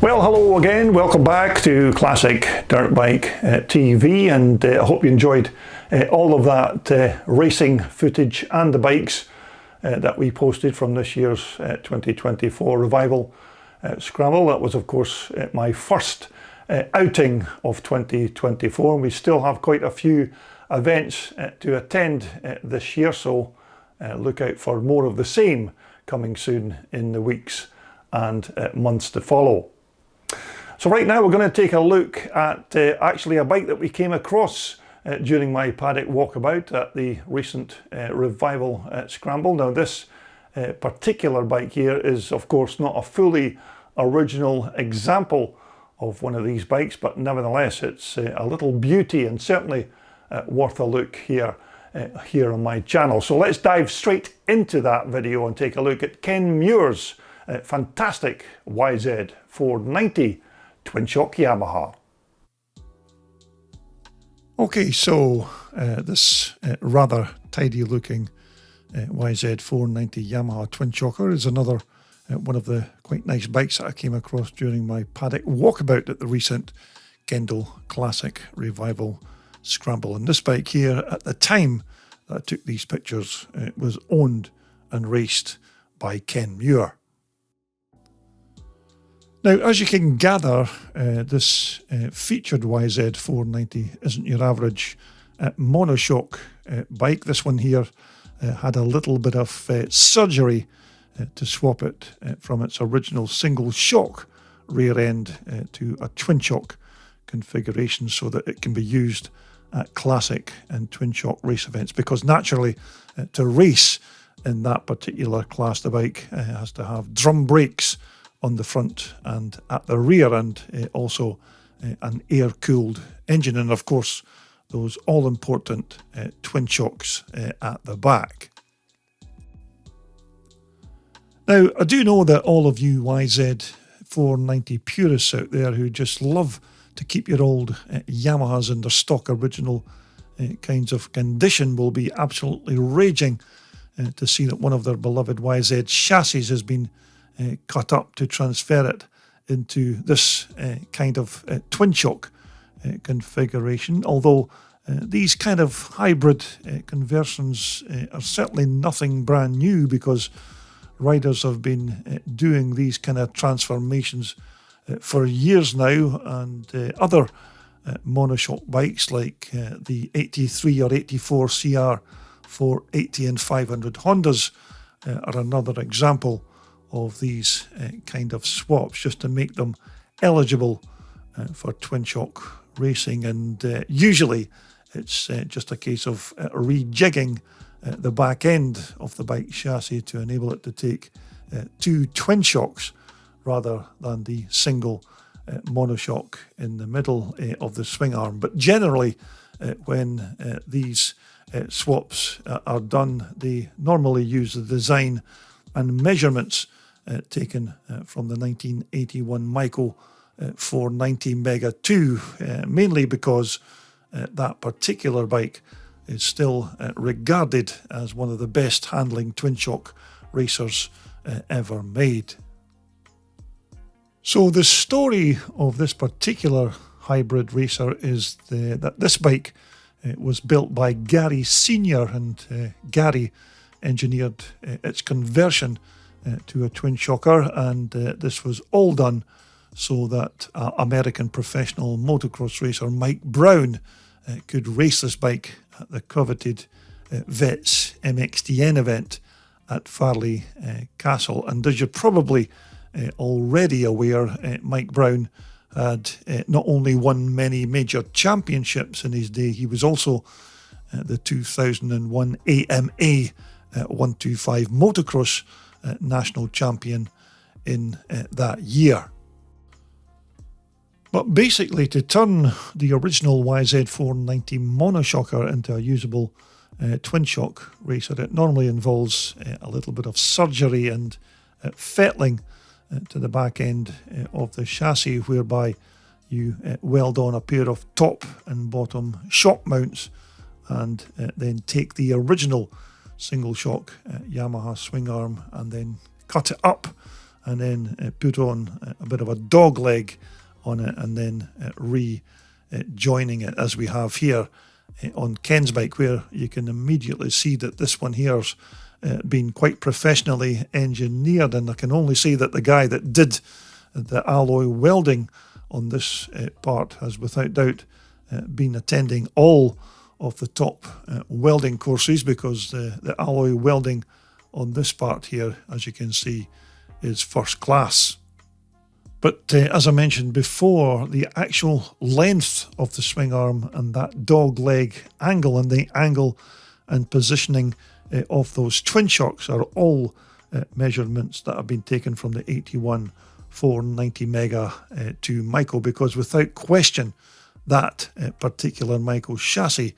Well, hello again. Welcome back to Classic Dirt Bike TV, and I hope you enjoyed all of that racing footage and the bikes that we posted from this year's 2024 Revival Scramble. That was, of course, my first outing of 2024, and we still have quite a few events to attend this year, so look out for more of the same coming soon in the weeks and months to follow. So right now we're going to take a look at actually a bike that we came across during my paddock walkabout at the recent Revival Scramble. Now this particular bike here is of course not a fully original example of one of these bikes, but nevertheless it's a little beauty and certainly worth a look here on my channel. So let's dive straight into that video and take a look at Ken Muir's fantastic YZ490 Twinshock Yamaha. Okay, so this rather tidy looking YZ490 Yamaha Twinshocker is another one of the quite nice bikes that I came across during my paddock walkabout at the recent Kendal Classic Revival Scramble. And this bike here, at the time that I took these pictures, was owned and raced by Ken Muir. Now, as you can gather, this featured YZ490 isn't your average monoshock bike. This one here had a little bit of surgery to swap it from its original single shock rear end to a twin shock configuration so that it can be used at classic and twin shock race events, because naturally to race in that particular class, the bike has to have drum brakes on the front and at the rear, and also an air-cooled engine, and of course those all-important twin shocks at the back. Now, I do know that all of you YZ490 purists out there who just love to keep your old Yamahas in their stock original kinds of condition will be absolutely raging to see that one of their beloved YZ chassis has been cut up to transfer it into this kind of twin shock configuration, although these kind of hybrid conversions are certainly nothing brand new, because riders have been doing these kind of transformations for years now, and other monoshock bikes like the 83 or 84 CR 480 and 500 Hondas are another example of these kind of swaps, just to make them eligible for twin shock racing. And usually it's just a case of rejigging the back end of the bike chassis to enable it to take two twin shocks rather than the single monoshock in the middle of the swing arm. But generally when these swaps are done, they normally use the design and measurements taken from the 1981 Michael 490 Mega 2, mainly because that particular bike is still regarded as one of the best handling twin shock racers ever made. So the story of this particular hybrid racer is that this bike was built by Gary Sr., and Gary engineered its conversion to a twin shocker, and this was all done so that American professional motocross racer Mike Brown could race this bike at the coveted Vets MXTN event at Farleigh Castle. And as you're probably already aware, Mike Brown had not only won many major championships in his day, he was also the 2001 AMA 125 motocross national champion in that year. But basically, to turn the original YZ490 Monoshocker into a usable twin shock racer, it normally involves a little bit of surgery and fettling to the back end of the chassis, whereby you weld on a pair of top and bottom shock mounts and then take the original single shock Yamaha swing arm and then cut it up and then put on a bit of a dog leg on it, and then rejoining it as we have here on Ken's bike, where you can immediately see that this one here's been quite professionally engineered, and I can only say that the guy that did the alloy welding on this part has without doubt been attending all of the top welding courses, because the alloy welding on this part here, as you can see, is first class. But as I mentioned before, the actual length of the swing arm and that dog leg angle and the angle and positioning of those twin shocks are all measurements that have been taken from the 81 490 Mega to Michael, because without question that particular Michael chassis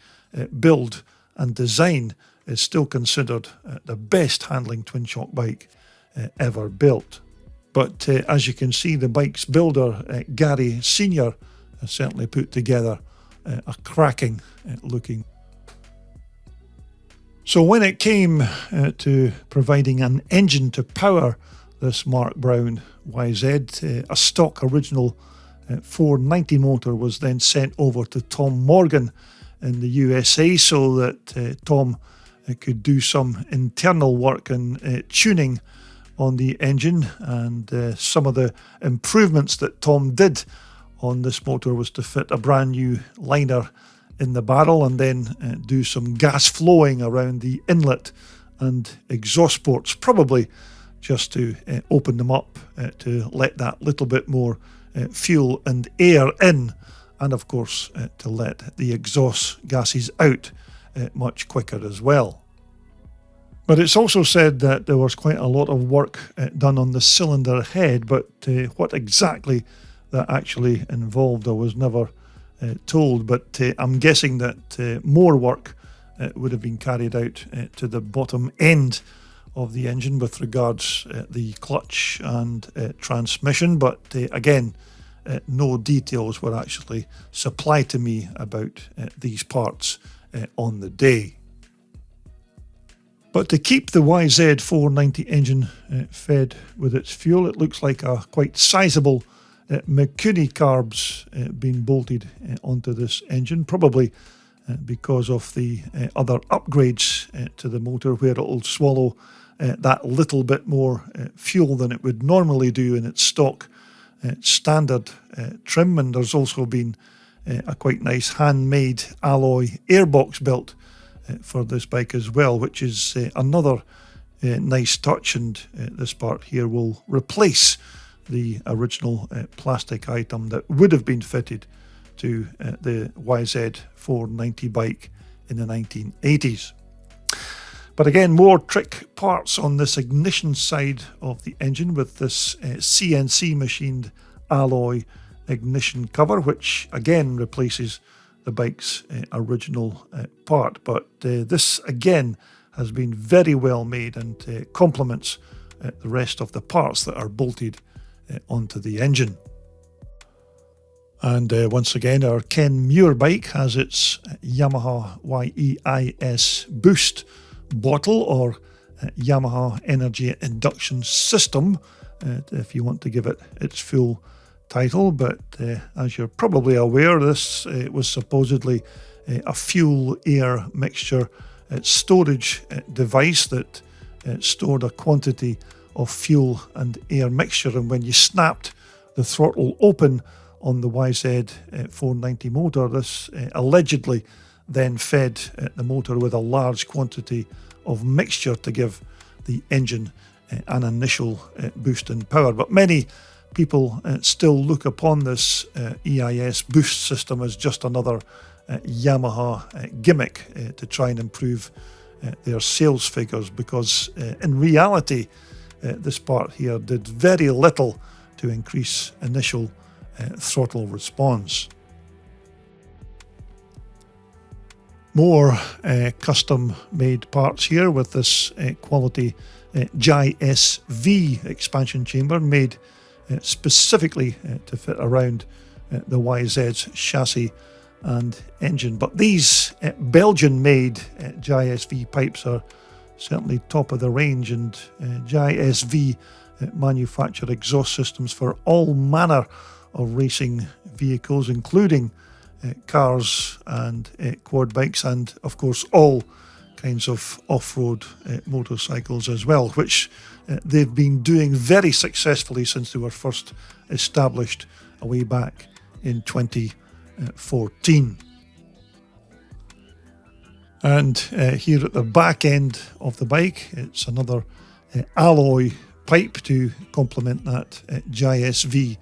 build and design is still considered the best handling twin shock bike ever built. But as you can see, the bike's builder, Gary Sr., has certainly put together a cracking looking. So when it came to providing an engine to power this Mark Brown YZ, a stock original 490 motor was then sent over to Tom Morgan in the USA, so that Tom could do some internal work and tuning on the engine. And some of the improvements that Tom did on this motor was to fit a brand new liner in the barrel, and then do some gas flowing around the inlet and exhaust ports, probably just to open them up to let that little bit more fuel and air in, and of course to let the exhaust gases out much quicker as well. But it's also said that there was quite a lot of work done on the cylinder head, but what exactly that actually involved I was never told. But I'm guessing that more work would have been carried out to the bottom end of the engine with regards the clutch and transmission. But again, no details were actually supplied to me about these parts on the day. But to keep the YZ490 engine fed with its fuel, it looks like a quite sizable Mikuni carbs being bolted onto this engine, probably because of the other upgrades to the motor, where it will swallow that little bit more fuel than it would normally do in its stock standard trim. And there's also been a quite nice handmade alloy airbox built for this bike as well, which is another nice touch. And this part here will replace the original plastic item that would have been fitted to the YZ490 bike in the 1980s. But again, more trick parts on this ignition side of the engine with this CNC machined alloy ignition cover, which again replaces the bike's original part. But this again has been very well made and complements the rest of the parts that are bolted onto the engine. And once again, our Ken Muir bike has its Yamaha YEIS Boost bottle, or Yamaha Energy Induction System, if you want to give it its full title. But as you're probably aware, this was supposedly a fuel-air mixture storage device that stored a quantity of fuel and air mixture, and when you snapped the throttle open on the YZ490 motor, this allegedly then fed the motor with a large quantity of mixture to give the engine an initial boost in power. But many people still look upon this EIS boost system as just another Yamaha gimmick to try and improve their sales figures, because in reality this part here did very little to increase initial throttle response. More custom made parts here with this quality JSV expansion chamber made specifically to fit around the YZ's chassis and engine. But these Belgian made JSV pipes are certainly top of the range, and JSV manufacture exhaust systems for all manner of racing vehicles, including cars and quad bikes, and of course all kinds of off-road motorcycles as well, which they've been doing very successfully since they were first established way back in 2014. And here at the back end of the bike, it's another alloy pipe to complement that JSV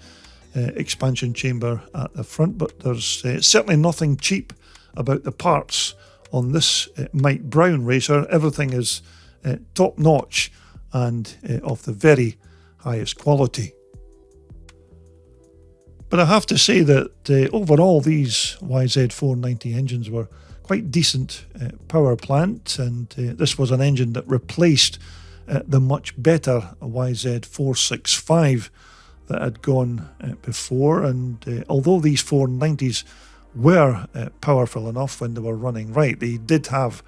expansion chamber at the front, but there's certainly nothing cheap about the parts on this Mike Brown racer. Everything is top notch and of the very highest quality. But I have to say that overall these YZ490 engines were quite decent power plant, and this was an engine that replaced the much better YZ465 that had gone before. And although these 490s were powerful enough when they were running right, they did have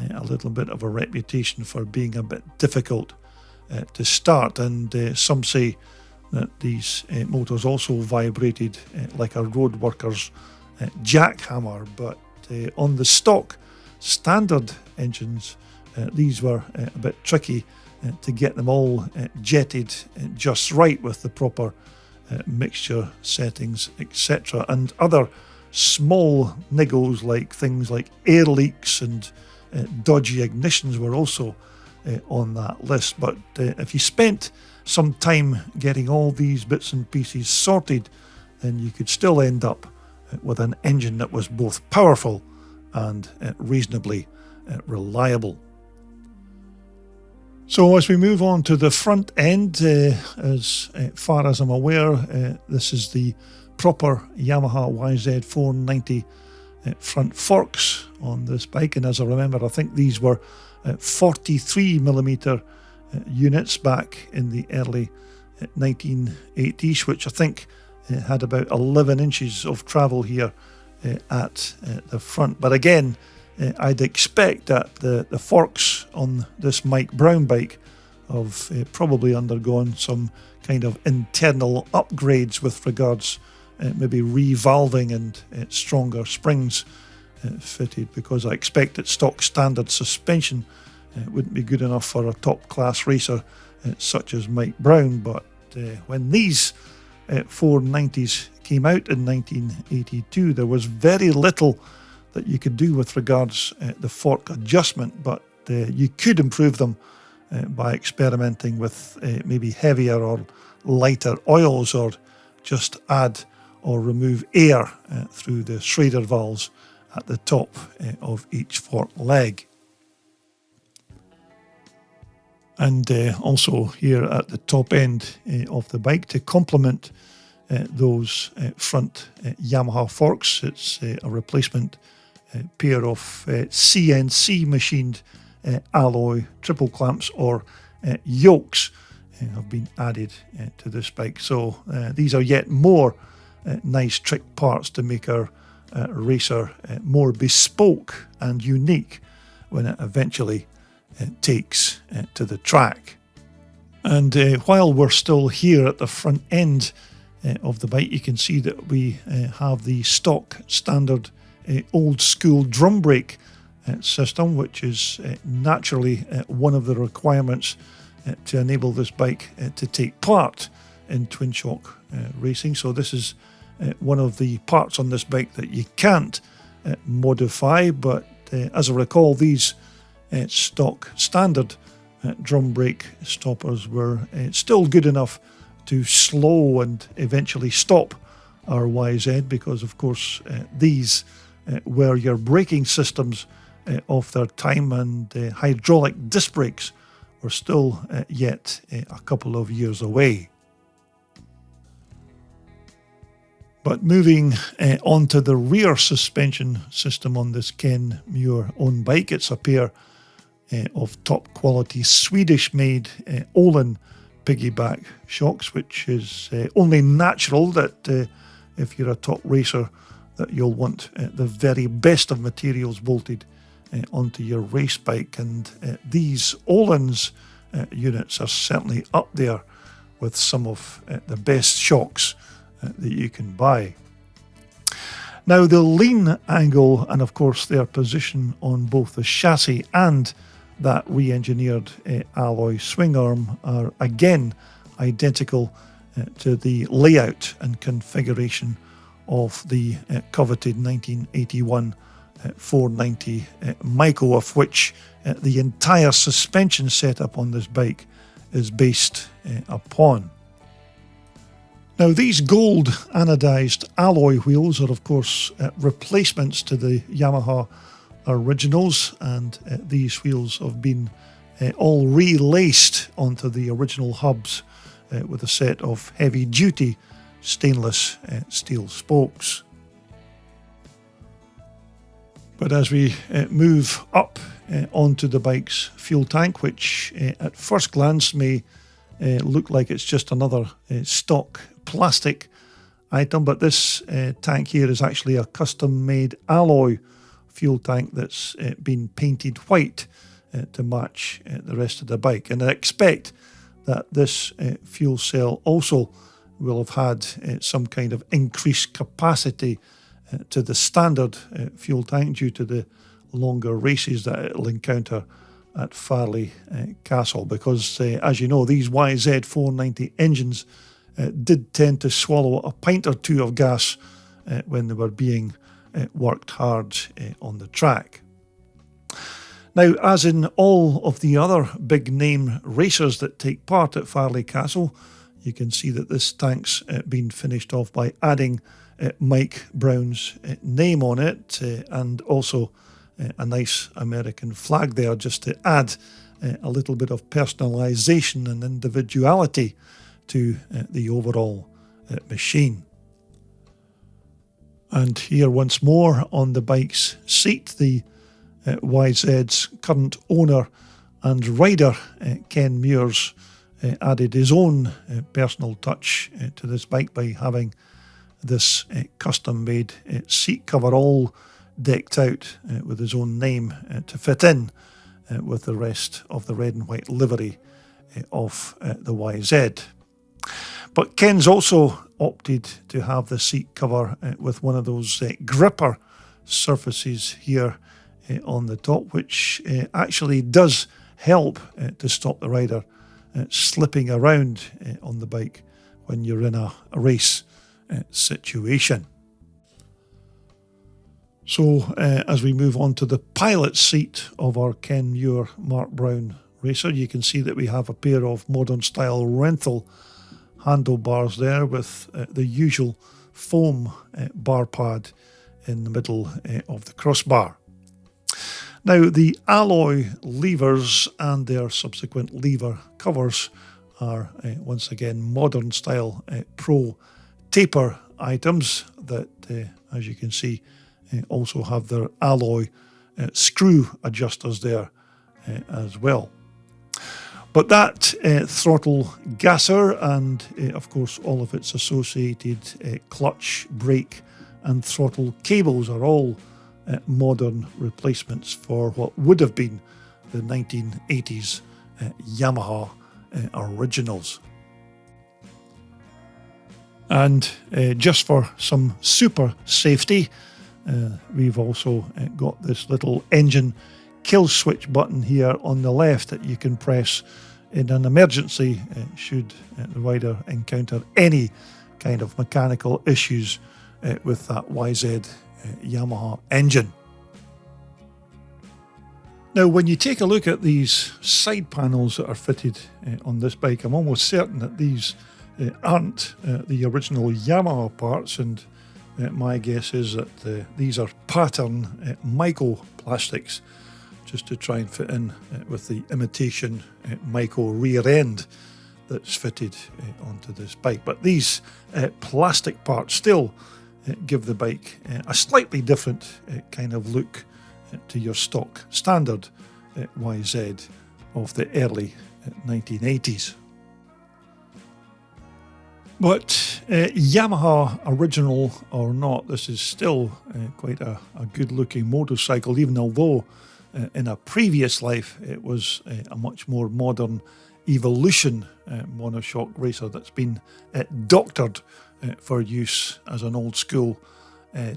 a little bit of a reputation for being a bit difficult to start. And some say that these motors also vibrated like a road worker's jackhammer, but on the stock standard engines, these were a bit tricky to get them all jetted just right with the proper mixture settings, etc. And other small niggles like things like air leaks and dodgy ignitions were also on that list. But if you spent some time getting all these bits and pieces sorted, then you could still end up with an engine that was both powerful and reasonably reliable. So as we move on to the front end, as far as I'm aware, this is the proper Yamaha YZ490 front forks on this bike. And as I remember, I think these were 43mm units back in the early 1980s, which I think had about 11 inches of travel here at the front. But again, I'd expect that the forks on this Mike Brown bike have probably undergone some kind of internal upgrades with regards maybe revalving and stronger springs fitted, because I expect that stock standard suspension wouldn't be good enough for a top class racer such as Mike Brown. But when these 490s came out in 1982, there was very little that you could do with regards the fork adjustment, but you could improve them by experimenting with maybe heavier or lighter oils, or just add or remove air through the Schrader valves at the top of each fork leg. And also here at the top end of the bike, to complement those front Yamaha forks, it's a replacement pair of CNC machined alloy triple clamps or yokes have been added to this bike. So these are yet more nice trick parts to make our racer more bespoke and unique when it eventually takes to the track. And while we're still here at the front end of the bike, you can see that we have the stock standard old school drum brake system, which is naturally one of the requirements to enable this bike to take part in Twinshock racing. So this is one of the parts on this bike that you can't modify, but as I recall, these stock standard drum brake stoppers were still good enough to slow and eventually stop our YZ, because of course these were your braking systems of their time, and hydraulic disc brakes were still yet a couple of years away. But moving on to the rear suspension system on this Ken Muir own bike, it's a pair of top quality Swedish made Olin piggyback shocks, which is only natural that if you're a top racer that you'll want the very best of materials bolted onto your race bike. And these Olin's units are certainly up there with some of the best shocks that you can buy. Now, the lean angle and of course their position on both the chassis and that re-engineered alloy swing arm are again identical to the layout and configuration of the coveted 1981 490 Micro, of which the entire suspension setup on this bike is based upon. Now, these gold anodized alloy wheels are of course replacements to the Yamaha originals, and these wheels have been all relaced onto the original hubs with a set of heavy duty stainless steel spokes. But as we move up onto the bike's fuel tank, which at first glance may look like it's just another stock plastic item, but this tank here is actually a custom made alloy fuel tank that's been painted white to match the rest of the bike. And I expect that this fuel cell also will have had some kind of increased capacity to the standard fuel tank due to the longer races that it'll encounter at Farleigh Castle, because as you know, these YZ490 engines did tend to swallow a pint or two of gas when they were being worked hard on the track. Now, as in all of the other big name racers that take part at Farleigh Castle, you can see that this tank's been finished off by adding Mike Brown's name on it, and also a nice American flag there, just to add a little bit of personalisation and individuality to the overall machine. And here once more on the bike's seat, the YZ's current owner and rider, Ken Muir's, added his own personal touch to this bike by having this custom-made seat cover all decked out with his own name to fit in with the rest of the red and white livery of the YZ. But Ken's also opted to have the seat cover with one of those gripper surfaces here on the top, which actually does help to stop the rider slipping around on the bike when you're in a race situation. So as we move on to the pilot seat of our Ken Muir Mark Brown racer, you can see that we have a pair of modern style rental handlebars there with the usual foam bar pad in the middle of the crossbar. Now, the alloy levers and their subsequent lever covers are once again modern style pro taper items that, as you can see, also have their alloy screw adjusters there as well. But that throttle gasser and of course all of its associated clutch, brake and throttle cables are all modern replacements for what would have been the 1980s Yamaha originals. And just for some super safety, we've also got this little engine kill switch button here on the left that you can press in an emergency should the rider encounter any kind of mechanical issues with that YZ Yamaha engine. Now, when you take a look at these side panels that are fitted on this bike, I'm almost certain that these aren't the original Yamaha parts, and my guess is that these are pattern micro plastics just to try and fit in with the imitation micro rear end that's fitted onto this bike. But these plastic parts still give the bike a slightly different kind of look to your stock standard YZ of the early 1980s. But Yamaha original or not, this is still quite a good looking motorcycle, even although in a previous life it was a much more modern Evolution monoshock racer that's been doctored for use as an old school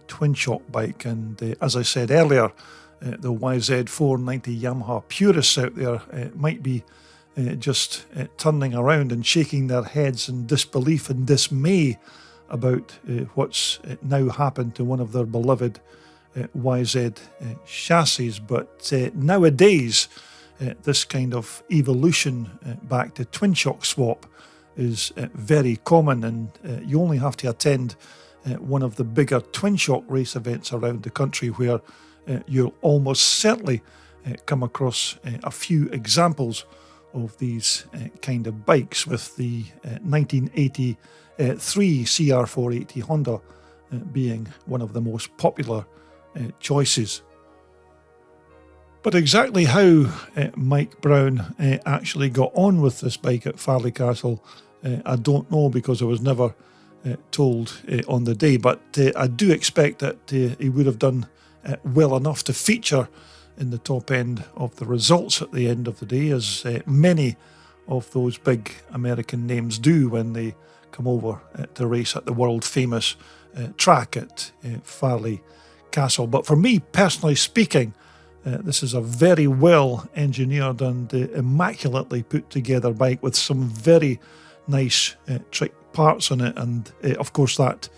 Twinshock bike. And as I said earlier, the YZ490 Yamaha purists out there might be just turning around and shaking their heads in disbelief and dismay about what's now happened to one of their beloved YZ chassis. But nowadays, this kind of evolution back to Twinshock swap is very common, and you only have to attend one of the bigger Twinshock race events around the country where you'll almost certainly come across a few examples of these kind of bikes, with the 1983 CR480 Honda being one of the most popular choices. But exactly how Mike Brown actually got on with this bike at Farleigh Castle, I don't know, because I was never told on the day, but I do expect that he would have done well enough to feature in the top end of the results at the end of the day, as many of those big American names do when they come over to race at the world famous track at Farleigh Castle. But for me, personally speaking, this is a very well engineered and immaculately put together bike with some very nice trick parts on it, and of course that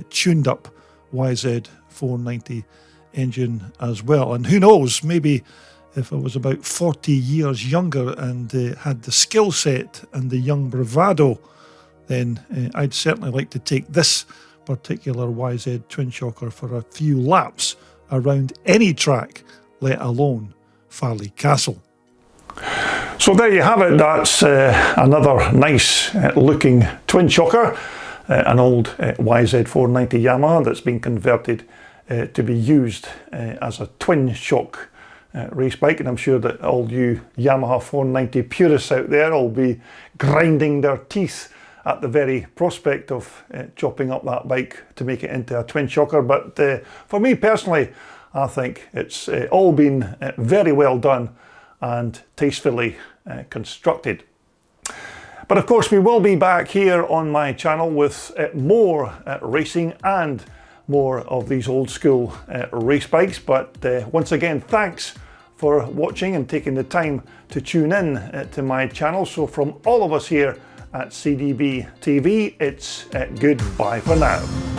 tuned up YZ490 engine as well. And who knows, maybe if I was about 40 years younger and had the skill set and the young bravado, then I'd certainly like to take this particular YZ Twinshocker for a few laps around any track, let alone Farleigh Castle. So there you have it. That's another nice looking Twinshocker, an old YZ490 Yamaha that's been converted to be used as a Twinshock race bike, and I'm sure that all you Yamaha 490 purists out there will be grinding their teeth at the very prospect of chopping up that bike to make it into a Twinshocker. But for me personally, I think it's all been very well done and tastefully constructed. But of course, we will be back here on my channel with more racing and more of these old school race bikes. But once again, thanks for watching and taking the time to tune in to my channel. So from all of us here at CDB TV, it's goodbye for now.